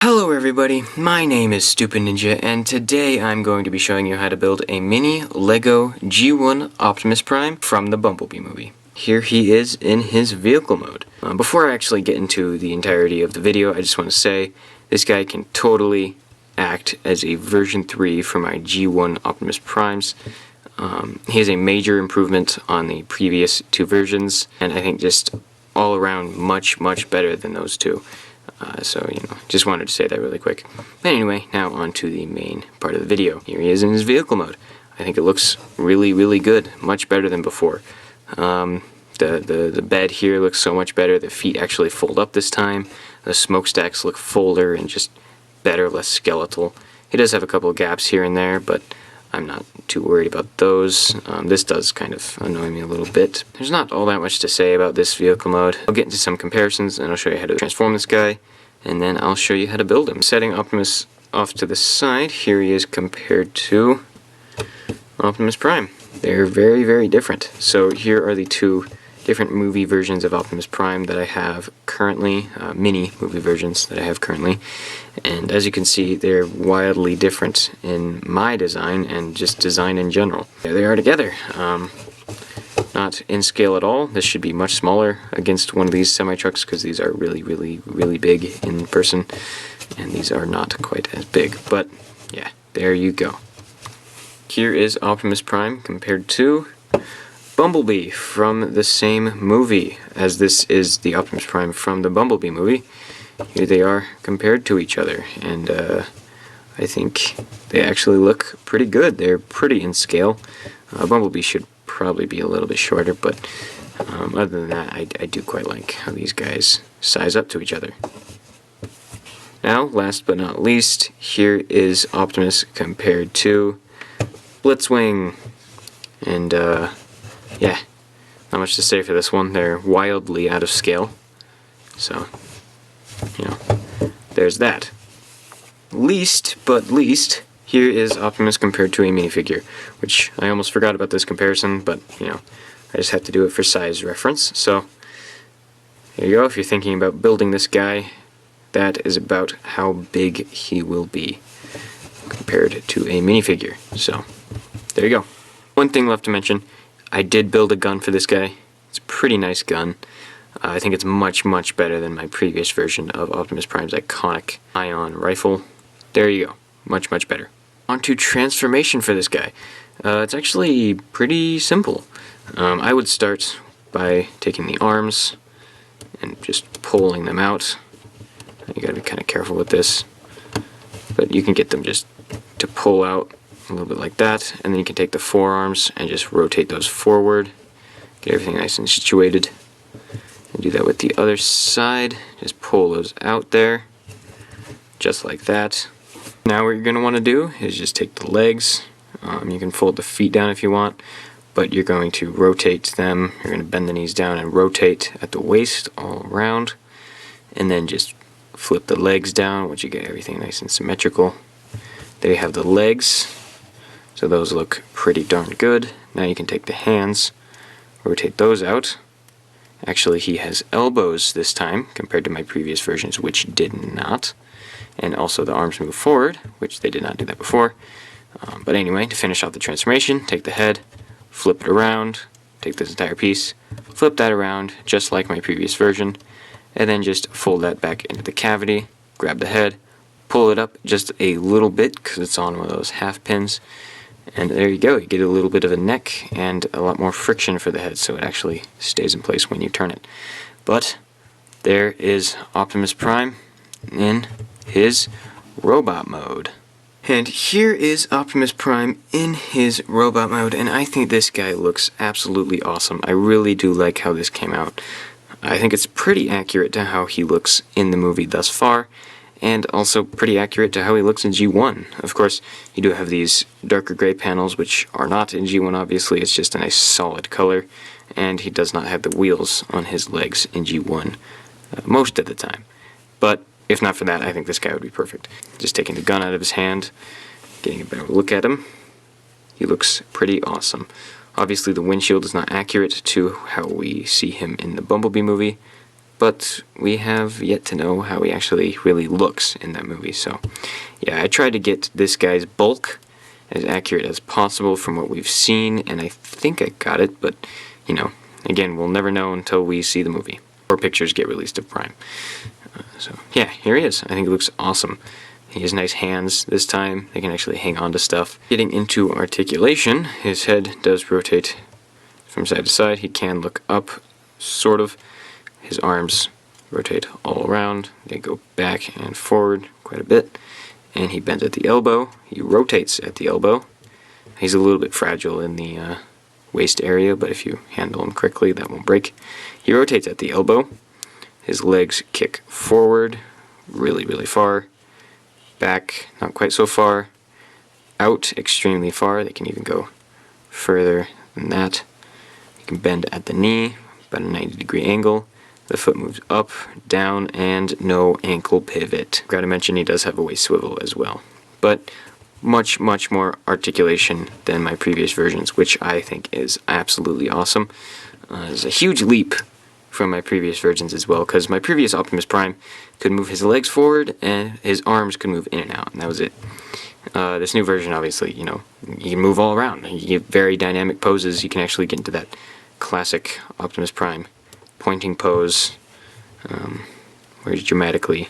Hello everybody, my name is Stupid Ninja, and today I'm going to be showing you how to build a mini LEGO G1 Optimus Prime from the Bumblebee movie. Here he is in his vehicle mode. Before I actually get into the entirety of the video, I just want to say this guy can totally act as a version 3 for my G1 Optimus Primes. He is a major improvement on the previous two versions, and I think just all around much better than those two. Just wanted to say that really quick. But anyway, now on to the main part of the video. Here he is in his vehicle mode. I think it looks really good, much better than before. The bed here looks so much better. The feet actually fold up this time. The smokestacks look fuller and just better, less skeletal. He does have a couple of gaps here and there, but I'm not too worried about those. This does kind of annoy me a little bit. There's not all that much to say about this vehicle mode. I'll get into some comparisons and I'll show you how to transform this guy, and then I'll show you how to build him. Setting Optimus off to the side, here he is compared to Optimus Prime. They're very different. So here are the two different movie versions of Optimus Prime that I have currently, mini movie versions that I have currently, and as you can see they're wildly different in my design and just design in general. There they are together. Not in scale at all. This should be much smaller against one of these semi-trucks because these are really big in person, and these are not quite as big, but yeah, there you go. Here is Optimus Prime compared to Bumblebee from the same movie, as this is the Optimus Prime from the Bumblebee movie. Here they are compared to each other, and I think they actually look pretty good. They're pretty in scale. Bumblebee should probably be a little bit shorter, but other than that, I do quite like how these guys size up to each other. Now, last but not least, here is Optimus compared to Blitzwing, and yeah, not much to say for this one. They're wildly out of scale, so there's that. Least but least, here is Optimus compared to a minifigure, which I almost forgot about this comparison, but I just have to do it for size reference. So here you go. If you're thinking about building this guy, that is about how big he will be compared to a minifigure. So there you go. One thing left to mention, I did build a gun for this guy. It's a pretty nice gun. I think it's much better than my previous version of Optimus Prime's iconic ion rifle. There you go. Much better. On to transformation for this guy. It's actually pretty simple. I would start by taking the arms and just pulling them out. You gotta be kind of careful with this, but you can get them just to pull out a little bit like that, and then you can take the forearms and just rotate those forward, get everything nice and situated, and do that with the other side. Just pull those out there, just like that. Now what you're going to want to do is just take the legs. You can fold the feet down if you want, but you're going to rotate them. You're going to bend the knees down and rotate at the waist all around, and then just flip the legs down once you get everything nice and symmetrical. There you have the legs. So those look pretty darn good. Now you can take the hands, rotate those out. Actually, he has elbows this time compared to my previous versions, which did not. And also the arms move forward, which they did not do that before. But anyway, to finish off the transformation, take the head, flip it around, take this entire piece, flip that around just like my previous version, and then just fold that back into the cavity, grab the head, pull it up just a little bit because it's on one of those half pins. And there you go, you get a little bit of a neck and a lot more friction for the head, so it actually stays in place when you turn it. But there is Optimus Prime in his robot mode. And here is Optimus Prime in his robot mode, and I think this guy looks absolutely awesome. I really do like how this came out. I think it's pretty accurate to how he looks in the movie thus far, and also pretty accurate to how he looks in G1. Of course, you do have these darker gray panels, which are not in G1, obviously. It's just a nice solid color, and he does not have the wheels on his legs in G1 most of the time. But if not for that, I think this guy would be perfect. Just taking the gun out of his hand, getting a better look at him, he looks pretty awesome. Obviously, the windshield is not accurate to how we see him in the Bumblebee movie, but we have yet to know how he actually really looks in that movie. So yeah, I tried to get this guy's bulk as accurate as possible from what we've seen, and I think I got it, but you know, again, we'll never know until we see the movie or pictures get released of Prime. So yeah, here he is. I think it looks awesome. He has nice hands this time. They can actually hang on to stuff. Getting into articulation, his head does rotate from side to side. He can look up, sort of. His arms rotate all around. They go back and forward quite a bit. And he bends at the elbow. He rotates at the elbow. He's a little bit fragile in the waist area, but if you handle him correctly, that won't break. He rotates at the elbow. His legs kick forward really, really far. Back, not quite so far. Out, extremely far. They can even go further than that. You can bend at the knee, about a 90-degree angle. The foot moves up, down, and no ankle pivot. Gotta mention he does have a waist swivel as well. But much, much more articulation than my previous versions, which I think is absolutely awesome. It's a huge leap from my previous versions as well, because my previous Optimus Prime could move his legs forward and his arms could move in and out, and that was it. This new version, obviously, you know, you can move all around. You get very dynamic poses. You can actually get into that classic Optimus Prime pointing pose, where he's dramatically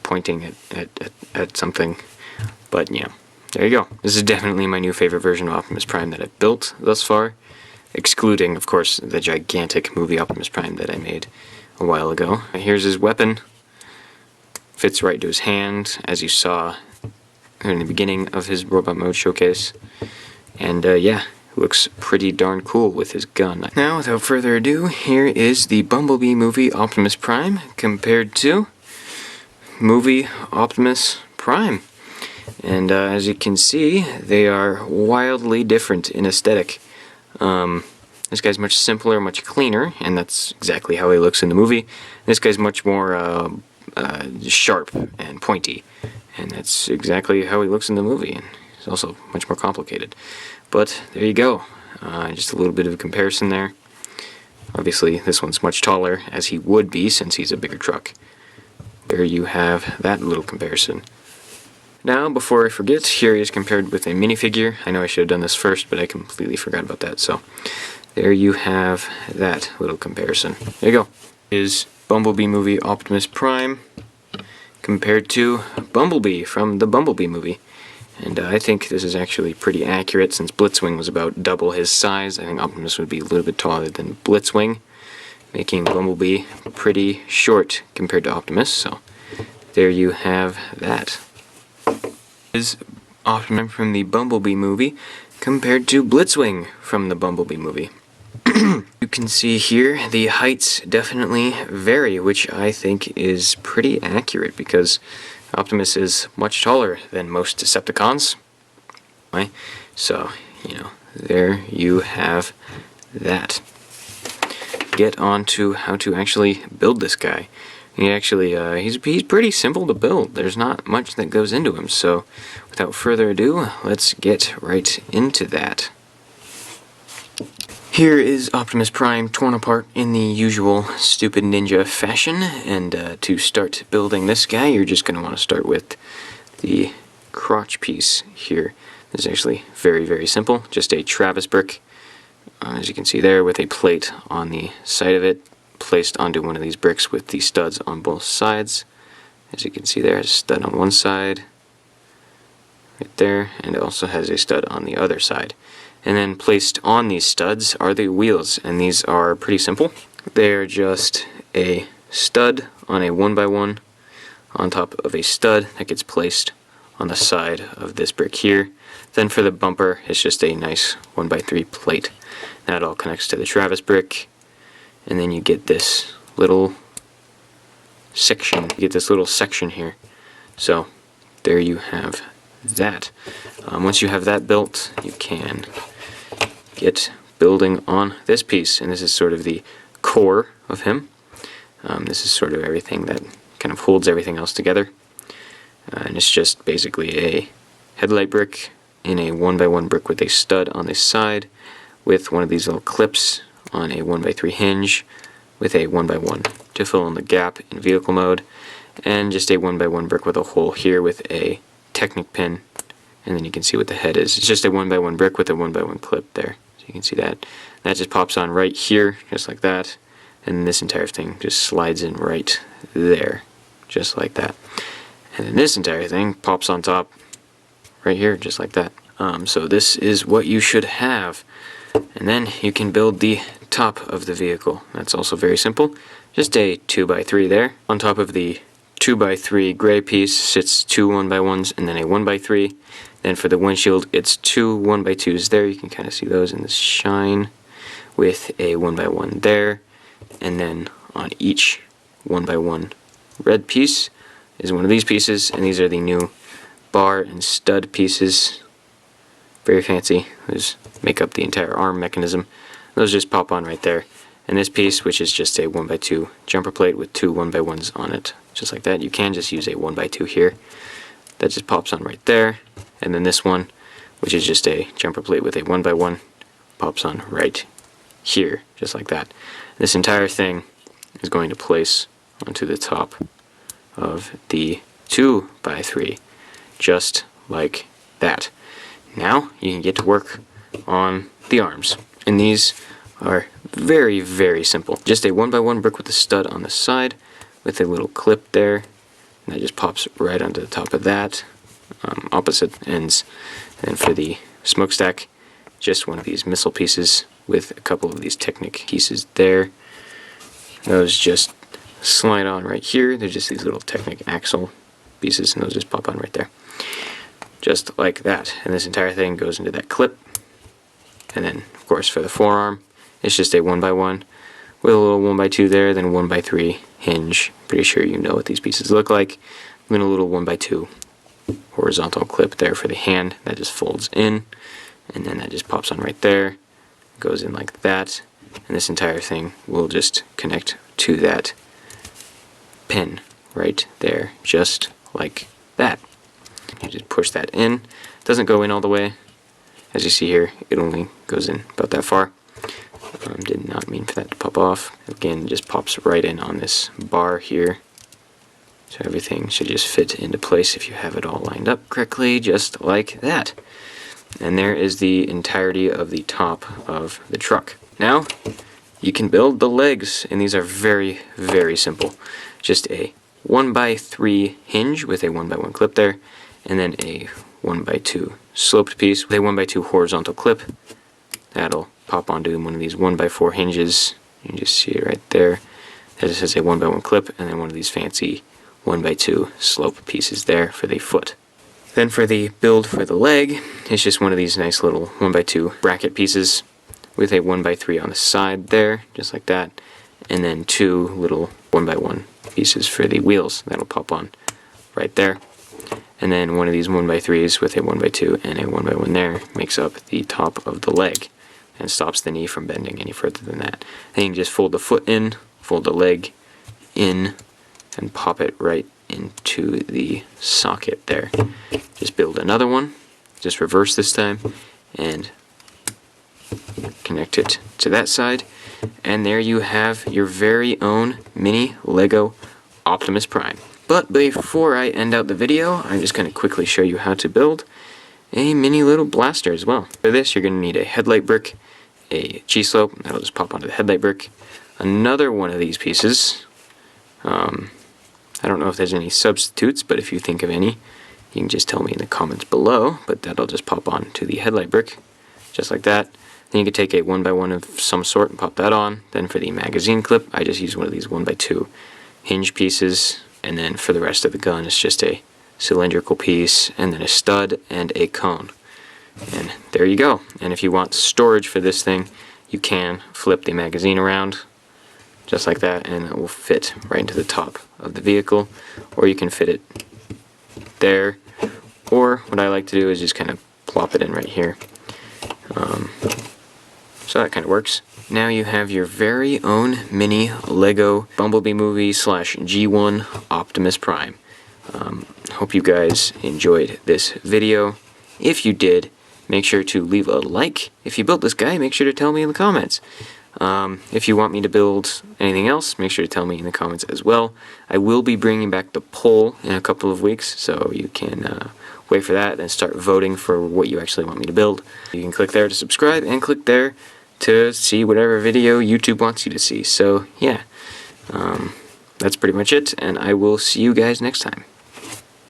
pointing at something. But yeah, there you go. This is definitely my new favorite version of Optimus Prime that I've built thus far, excluding, of course, the gigantic movie Optimus Prime that I made a while ago. Here's his weapon. Fits right to his hand, as you saw in the beginning of his robot mode showcase. And yeah, looks pretty darn cool with his gun. Now, without further ado, here is the Bumblebee movie Optimus Prime compared to movie Optimus Prime. And as you can see, they are wildly different in aesthetic. This guy's much simpler, much cleaner, and that's exactly how he looks in the movie. This guy's much more sharp and pointy, and that's exactly how he looks in the movie, and he's also much more complicated. But there you go, just a little bit of a comparison there. Obviously this one's much taller, as he would be since he's a bigger truck. There you have that little comparison. Now, before I forget, here he is compared with a minifigure. I know I should have done this first, but I completely forgot about that, so there you have that little comparison. There you go. Is Bumblebee movie Optimus Prime compared to Bumblebee from the Bumblebee movie. And I think this is actually pretty accurate, since Blitzwing was about double his size. I think Optimus would be a little bit taller than Blitzwing, making Bumblebee pretty short compared to Optimus, so there you have that. Is Optimus from the Bumblebee movie compared to Blitzwing from the Bumblebee movie. You can see here the heights definitely vary, which I think is pretty accurate because Optimus is much taller than most Decepticons. So, you know, there you have that. Get on to how to actually build this guy. He actually, he's pretty simple to build. There's not much that goes into him, so without further ado, let's get right into that. Here is Optimus Prime torn apart in the usual stupid ninja fashion, and to start building this guy, you're just going to want to start with the crotch piece here. This is actually very, very simple, just a Travis brick, as you can see there, with a plate on the side of it, placed onto one of these bricks with the studs on both sides. As you can see there, it has a stud on one side, right there, and it also has a stud on the other side. And then placed on these studs are the wheels, and these are pretty simple. They're just a stud on a 1x1 on top of a stud that gets placed on the side of this brick here. Then for the bumper, it's just a nice 1x3 plate. That all connects to the Travis brick, and then you get this little section. You get this little section here. So there you have that. Once you have that built, you can get building on this piece, and this is sort of the core of him. This is sort of everything that kind of holds everything else together, and it's just basically a headlight brick in a 1x1 brick with a stud on the side, with one of these little clips on a 1x3 hinge, with a 1x1 to fill in the gap in vehicle mode, and just a 1x1 brick with a hole here with a Technic pin, and then you can see what the head is. It's just a 1x1 brick with a 1x1 clip there, so you can see that. That just pops on right here, just like that, and this entire thing just slides in right there, just like that. And then this entire thing pops on top right here, just like that. So this is what you should have. And then you can build the top of the vehicle. That's also very simple. Just a 2x3 there. On top of the 2x3 gray piece sits two 1x1s and then a 1x3. Then for the windshield, it's two 1x2s there. You can kind of see those in the shine with a 1x1 there. And then on each 1x1 red piece is one of these pieces, and these are the new bar and stud pieces. Very fancy. Those make up the entire arm mechanism. Those just pop on right there. And this piece, which is just a 1x2 jumper plate with two 1x1s on it, just like that. You can just use a 1x2 here. That just pops on right there. And then this one, which is just a jumper plate with a 1x1, pops on right here, just like that. This entire thing is going to place onto the top of the 2x3, just like that. Now you can get to work on the arms, and these are very, very simple. Just a 1x1 brick with a stud on the side with a little clip there, and that just pops right onto the top of that, opposite ends. And for the smokestack, just one of these missile pieces with a couple of these Technic pieces there. Those just slide on right here. They're just these little Technic axle pieces, and those just pop on right there. Just like that. And this entire thing goes into that clip. And then, of course, for the forearm, it's just a 1x1 with a little 1x2 there, then 1x3 hinge. Pretty sure you know what these pieces look like. Then a little 1x2 horizontal clip there for the hand. That just folds in, and then that just pops on right there. Goes in like that. And this entire thing will just connect to that pin right there, just like that. You just push that in. It doesn't go in all the way. As you see here, it only goes in about that far. Did not mean for that to pop off. Again, it just pops right in on this bar here. So everything should just fit into place if you have it all lined up correctly, just like that. And there is the entirety of the top of the truck. Now, you can build the legs, and these are very, very simple. Just a 1x3 hinge with a 1x1 clip there, and then a 1x2 sloped piece with a 1x2 horizontal clip. That'll pop onto one of these 1x4 hinges. You can just see it right there. That just has a 1x1 clip, and then one of these fancy 1x2 slope pieces there for the foot. Then for the build for the leg, it's just one of these nice little 1x2 bracket pieces with a 1x3 on the side there, just like that, and then two little 1x1 pieces for the wheels. That'll pop on right there. And then one of these 1x3s with a 1x2 and a 1x1 there makes up the top of the leg and stops the knee from bending any further than that. Then you can just fold the foot in, fold the leg in, and pop it right into the socket there. Just build another one, just reverse this time, and connect it to that side, and there you have your very own mini Lego Optimus Prime. But before I end out the video, I'm just going to quickly show you how to build a mini little blaster as well. For this, you're going to need a headlight brick, a G-slope, that'll just pop onto the headlight brick, another one of these pieces. I don't know if there's any substitutes, but if you think of any, you can just tell me in the comments below, but that'll just pop on to the headlight brick, just like that. Then you can take a 1x1 of some sort and pop that on. Then for the magazine clip, I just use one of these 1x2 hinge pieces, and then for the rest of the gun, it's just a cylindrical piece, and then a stud and a cone. And there you go. And if you want storage for this thing, you can flip the magazine around, just like that, and it will fit right into the top of the vehicle, or you can fit it there, or what I like to do is just kind of plop it in right here. So that kind of works. Now you have your very own mini Lego Bumblebee movie / G1 Optimus Prime. Hope you guys enjoyed this video. If you did, make sure to leave a like. If you built this guy, make sure to tell me in the comments. If you want me to build anything else, make sure to tell me in the comments as well. I will be bringing back the poll in a couple of weeks, so you can wait for that and start voting for what you actually want me to build. You can click there to subscribe and click there to see whatever video YouTube wants you to see. So yeah, that's pretty much it, and I will see you guys next time.